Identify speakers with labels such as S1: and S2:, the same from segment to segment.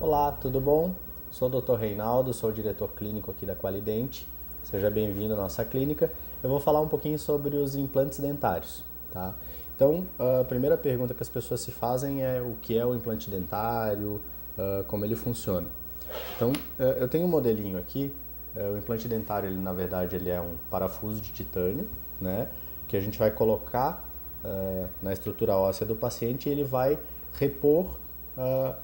S1: Olá, tudo bom? Sou o Dr. Reinaldo, sou o diretor clínico aqui da Qualidente. Seja bem-vindo à nossa clínica. Eu vou falar um pouquinho sobre os implantes dentários, tá? Então, a primeira pergunta que as pessoas se fazem é o que é o implante dentário, como ele funciona. Então, eu tenho um modelinho aqui. O implante dentário, ele, na verdade, ele é um parafuso de titânio, né? Que a gente vai colocar na estrutura óssea do paciente e ele vai repor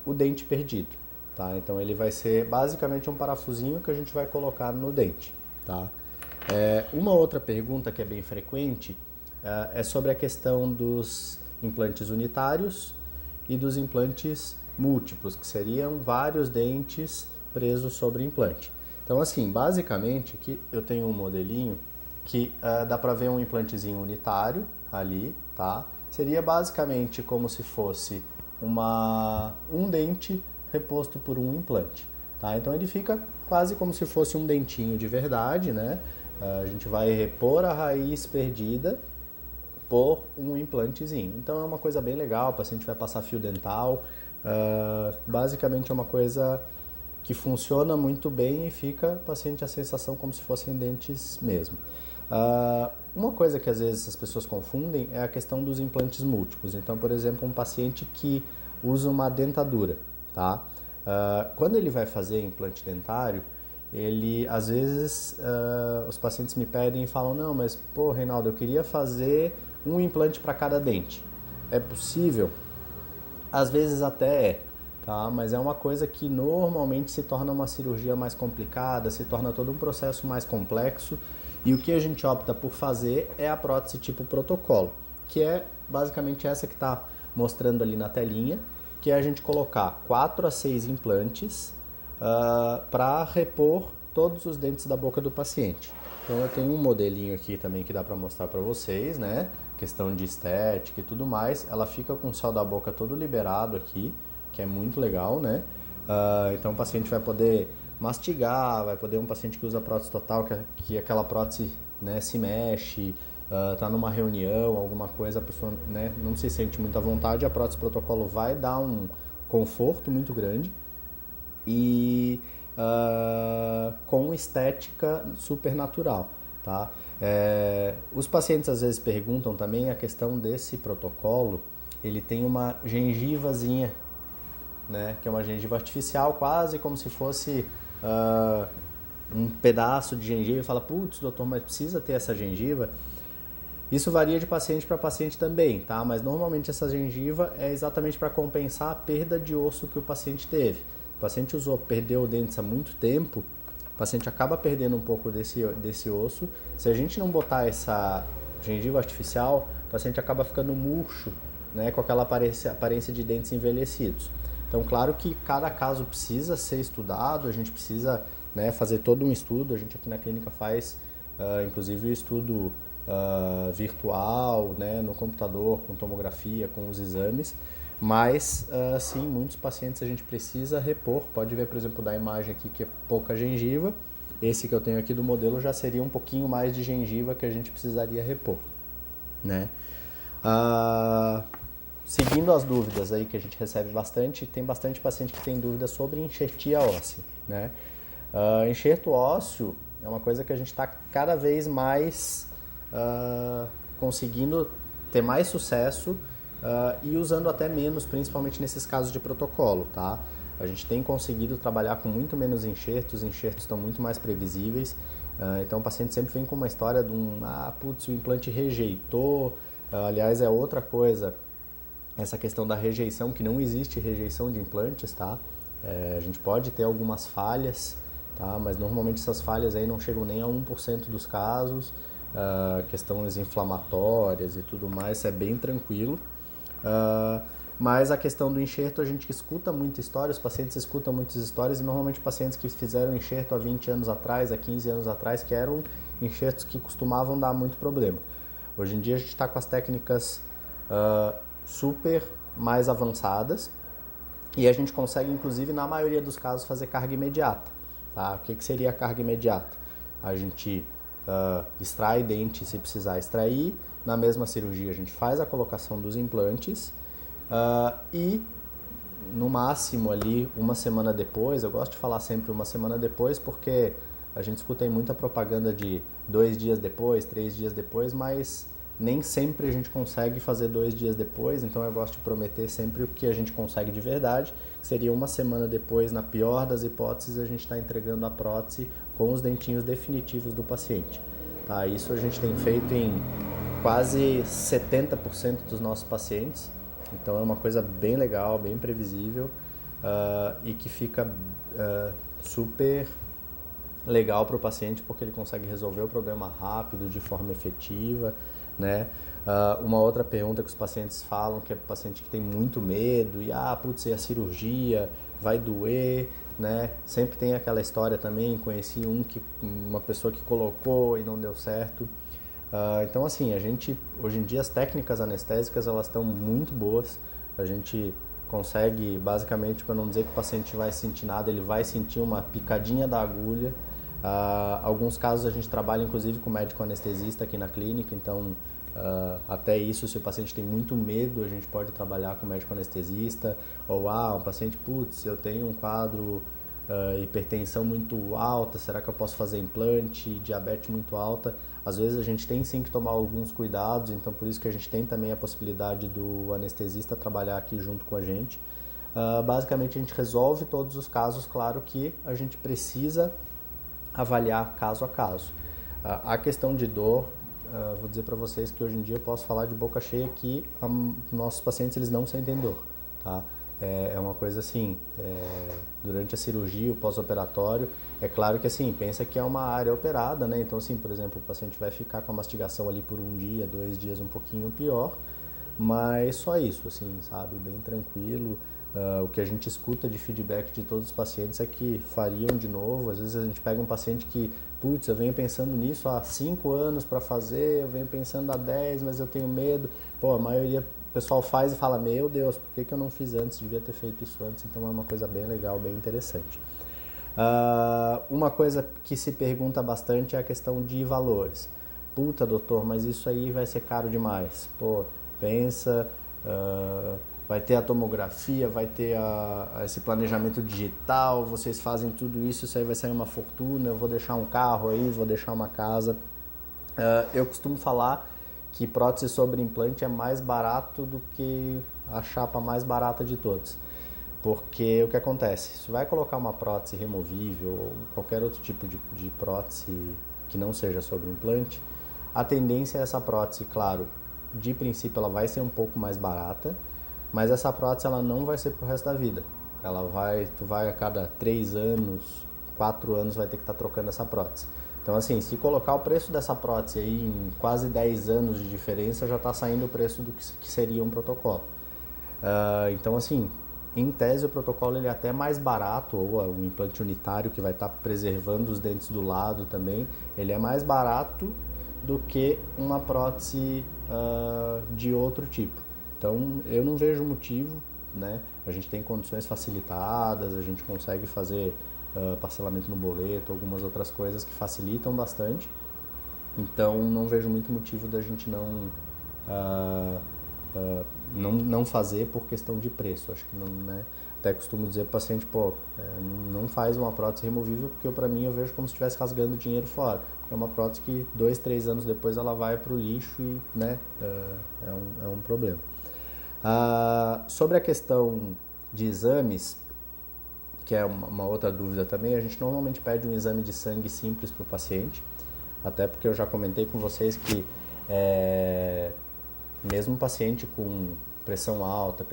S1: o dente perdido, tá? Então, ele vai ser basicamente um parafusinho que a gente vai colocar no dente, tá? Uma outra pergunta que é bem frequente é sobre a questão dos implantes unitários e dos implantes múltiplos, que seriam vários dentes presos sobre implante. Então, assim, basicamente, aqui eu tenho um modelinho que dá para ver um implantezinho unitário ali, tá? Seria basicamente como se fosse um dente reposto por um implante, tá? Então ele fica quase como se fosse um dentinho de verdade, né? A gente vai repor a raiz perdida por um implantezinho. Então é uma coisa bem legal, o paciente vai passar fio dental. Basicamente é uma coisa que funciona muito bem e fica o paciente a sensação como se fossem dentes mesmo. Uma coisa que às vezes as pessoas confundem é a questão dos implantes múltiplos. Então, por exemplo, um paciente que usa uma dentadura, tá? Quando ele vai fazer implante dentário, ele às vezes os pacientes me pedem e falam: não, mas pô, Reinaldo, eu queria fazer um implante para cada dente. É possível? Às vezes até é, tá? Mas é uma coisa que normalmente se torna uma cirurgia mais complicada, se torna todo um processo mais complexo. E o que a gente opta por fazer é a prótese tipo protocolo, que é basicamente essa que está mostrando ali na telinha, que é a gente colocar 4 a 6 implantes para repor todos os dentes da boca do paciente. Então eu tenho um modelinho aqui também que dá para mostrar para vocês, né? Questão de estética e tudo mais. Ela fica com o céu da boca todo liberado aqui, que é muito legal, né? Então o paciente vai poder mastigar, vai poder um paciente que usa prótese total, que aquela prótese, né, se mexe, tá numa reunião, alguma coisa, a pessoa, né, não se sente muito à vontade, a prótese protocolo vai dar um conforto muito grande e com estética super natural, tá? Os pacientes às vezes perguntam também a questão desse protocolo, ele tem uma gengivazinha, né? Que é uma gengiva artificial, quase como se fosse um pedaço de gengiva e fala: putz, doutor, mas precisa ter essa gengiva? Isso varia de paciente para paciente também, tá? Mas normalmente essa gengiva é exatamente para compensar a perda de osso que o paciente teve. O paciente perdeu dentes há muito tempo, o paciente acaba perdendo um pouco desse osso. Se a gente não botar essa gengiva artificial, o paciente acaba ficando murcho, né? Com aquela aparência de dentes envelhecidos. Então, claro que cada caso precisa ser estudado, a gente precisa, né, fazer todo um estudo. A gente aqui na clínica faz, inclusive, o estudo virtual, né, no computador, com tomografia, com os exames. Mas, sim, muitos pacientes a gente precisa repor. Pode ver, por exemplo, da imagem aqui que é pouca gengiva. Esse que eu tenho aqui do modelo já seria um pouquinho mais de gengiva que a gente precisaria repor, né? Ah, Seguindo as dúvidas aí que a gente recebe bastante, tem bastante paciente que tem dúvidas sobre enxertia óssea, né? Enxerto ósseo é uma coisa que a gente está cada vez mais conseguindo ter mais sucesso e usando até menos, principalmente nesses casos de protocolo, tá? A gente tem conseguido trabalhar com muito menos enxertos, os enxertos estão muito mais previsíveis. Então o paciente sempre vem com uma história de putz, o implante rejeitou. Aliás, é outra coisa, essa questão da rejeição, que não existe rejeição de implantes, tá? A gente pode ter algumas falhas, tá? Mas normalmente essas falhas aí não chegam nem a 1% dos casos. Questões inflamatórias e tudo mais, é bem tranquilo. Mas a questão do enxerto, a gente escuta muita história, os pacientes escutam muitas histórias, e normalmente pacientes que fizeram enxerto há 20 anos atrás, há 15 anos atrás, que eram enxertos que costumavam dar muito problema. Hoje em dia a gente está com as técnicas super mais avançadas e a gente consegue, inclusive, na maioria dos casos, fazer carga imediata. Tá? O que seria a carga imediata? A gente extrai dente se precisar extrair, na mesma cirurgia a gente faz a colocação dos implantes e no máximo ali uma semana depois. Eu gosto de falar sempre uma semana depois porque a gente escuta aí muita propaganda de 2 dias depois, 3 dias depois, mas nem sempre a gente consegue fazer 2 dias depois, então eu gosto de prometer sempre o que a gente consegue de verdade, que seria uma semana depois, na pior das hipóteses, a gente está entregando a prótese com os dentinhos definitivos do paciente. Tá? Isso a gente tem feito em quase 70% dos nossos pacientes, então é uma coisa bem legal, bem previsível e que fica super legal para o paciente porque ele consegue resolver o problema rápido, de forma efetiva, né? Uma outra pergunta que os pacientes falam, que é o paciente que tem muito medo, e putz, e a cirurgia vai doer, né? Sempre tem aquela história também, conheci uma pessoa que colocou e não deu certo. Então assim, hoje em dia as técnicas anestésicas elas estão muito boas, a gente consegue basicamente, para não dizer que o paciente vai sentir nada, ele vai sentir uma picadinha da agulha. Alguns casos a gente trabalha inclusive com médico anestesista aqui na clínica, então até isso, se o paciente tem muito medo, a gente pode trabalhar com médico anestesista, ou um paciente, putz, eu tenho um quadro hipertensão muito alta, será que eu posso fazer implante, diabetes muito alta? Às vezes a gente tem sim que tomar alguns cuidados, então por isso que a gente tem também a possibilidade do anestesista trabalhar aqui junto com a gente. Basicamente a gente resolve todos os casos, claro que a gente precisa avaliar caso a caso. A questão de dor, vou dizer para vocês que hoje em dia eu posso falar de boca cheia que nossos pacientes eles não sentem dor, tá? É uma coisa assim, durante a cirurgia, o pós-operatório, é claro que assim, pensa que é uma área operada, né? Então assim, por exemplo, o paciente vai ficar com a mastigação ali por 1 dia, 2 dias um pouquinho pior, mas só isso, assim, sabe? Bem tranquilo. O que a gente escuta de feedback de todos os pacientes é que fariam de novo. Às vezes a gente pega um paciente que, putz, eu venho pensando nisso há 5 anos para fazer, eu venho pensando há 10, mas eu tenho medo. Pô, a maioria o pessoal faz e fala, meu Deus, por que eu não fiz antes? Devia ter feito isso antes. Então é uma coisa bem legal, bem interessante. Uma coisa que se pergunta bastante é a questão de valores. Puta, doutor, mas isso aí vai ser caro demais. Pô, pensa, vai ter a tomografia, vai ter esse planejamento digital, vocês fazem tudo isso, isso aí vai sair uma fortuna, eu vou deixar um carro aí, vou deixar uma casa. Eu costumo falar que prótese sobre implante é mais barato do que a chapa mais barata de todos. Porque o que acontece? Se vai colocar uma prótese removível ou qualquer outro tipo de prótese que não seja sobre implante, a tendência é essa prótese, claro, de princípio ela vai ser um pouco mais barata, mas essa prótese ela não vai ser pro resto da vida. Tu vai a cada 3 anos, 4 anos vai ter que estar trocando essa prótese. Então assim, se colocar o preço dessa prótese aí em quase 10 anos de diferença, já está saindo o preço do que seria um protocolo. Então assim, em tese o protocolo ele é até mais barato, ou o implante unitário que vai estar preservando os dentes do lado também, ele é mais barato do que uma prótese de outro tipo. Então eu não vejo motivo, né? A gente tem condições facilitadas, a gente consegue fazer parcelamento no boleto, algumas outras coisas que facilitam bastante. Então não vejo muito motivo da gente não fazer por questão de preço. Acho que não, né? Até costumo dizer para o paciente, não faz uma prótese removível porque para mim eu vejo como se estivesse rasgando dinheiro fora. É uma prótese que 2, 3 anos depois ela vai para o lixo e, né, é um problema. Sobre a questão de exames, que é uma outra dúvida também, a gente normalmente pede um exame de sangue simples para o paciente, até porque eu já comentei com vocês que mesmo paciente com pressão alta,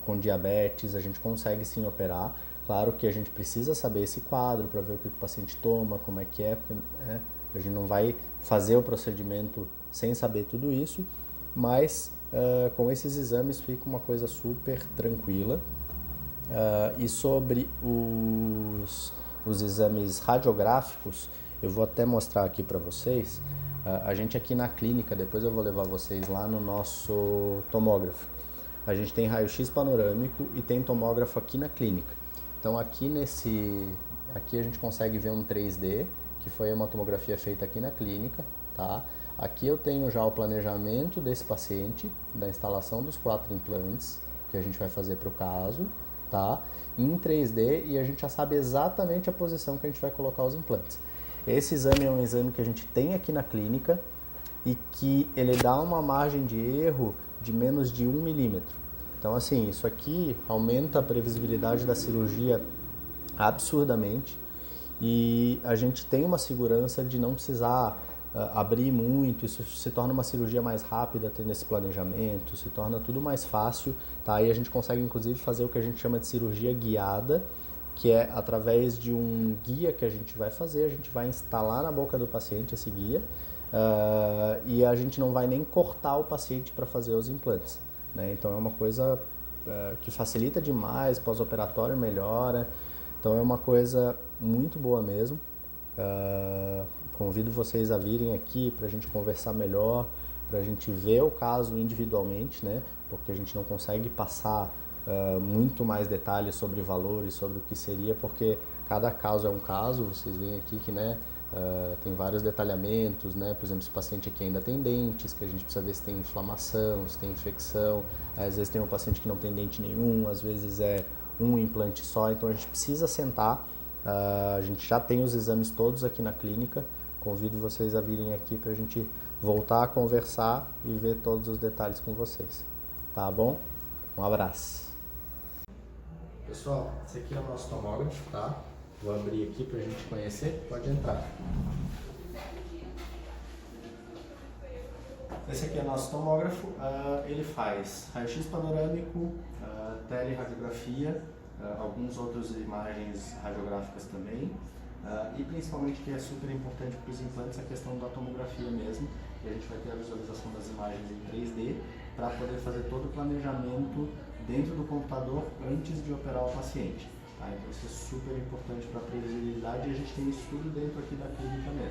S1: com diabetes, a gente consegue sim operar. Claro que a gente precisa saber esse quadro para ver o que o paciente toma, como é que é, porque, a gente não vai fazer o procedimento sem saber tudo isso, mas com esses exames fica uma coisa super tranquila. E sobre os exames radiográficos, eu vou até mostrar aqui para vocês. A gente aqui na clínica, depois eu vou levar vocês lá no nosso tomógrafo. A gente tem raio-x panorâmico e tem tomógrafo aqui na clínica. Então aqui a gente consegue ver um 3D, que foi uma tomografia feita aqui na clínica, tá? Aqui eu tenho já o planejamento desse paciente, da instalação dos 4 implantes que a gente vai fazer para o caso, tá? Em 3D, e a gente já sabe exatamente a posição que a gente vai colocar os implantes. Esse exame é um exame que a gente tem aqui na clínica e que ele dá uma margem de erro de menos de 1 milímetro. Então, assim, isso aqui aumenta a previsibilidade da cirurgia absurdamente e a gente tem uma segurança de não precisar abrir muito, isso se torna uma cirurgia mais rápida tendo esse planejamento, se torna tudo mais fácil, tá? E a gente consegue inclusive fazer o que a gente chama de cirurgia guiada, que é através de um guia que a gente vai fazer, a gente vai instalar na boca do paciente esse guia e a gente não vai nem cortar o paciente para fazer os implantes, né? Então é uma coisa que facilita demais, pós-operatório melhora, então é uma coisa muito boa mesmo. Convido vocês a virem aqui para a gente conversar melhor, para a gente ver o caso individualmente, né? Porque a gente não consegue passar muito mais detalhes sobre valores, sobre o que seria, porque cada caso é um caso. Vocês veem aqui que, né, tem vários detalhamentos, né? Por exemplo, se o paciente aqui ainda tem dentes, que a gente precisa ver se tem inflamação, se tem infecção. Às vezes tem um paciente que não tem dente nenhum, às vezes é um implante só, então a gente precisa sentar. A gente já tem os exames todos aqui na clínica. Convido vocês a virem aqui para a gente voltar a conversar e ver todos os detalhes com vocês. Tá bom? Um abraço. Pessoal, esse aqui é o nosso tomógrafo, tá? Vou abrir aqui para a gente conhecer. Pode entrar. Esse aqui é o nosso tomógrafo. Ele faz raio-x panorâmico, teleradiografia, algumas outras imagens radiográficas também. E principalmente, que é super importante para os implantes, a questão da tomografia mesmo. E a gente vai ter a visualização das imagens em 3D para poder fazer todo o planejamento dentro do computador antes de operar o paciente. Tá? Então isso é super importante para a previsibilidade e a gente tem isso tudo dentro aqui da clínica mesmo.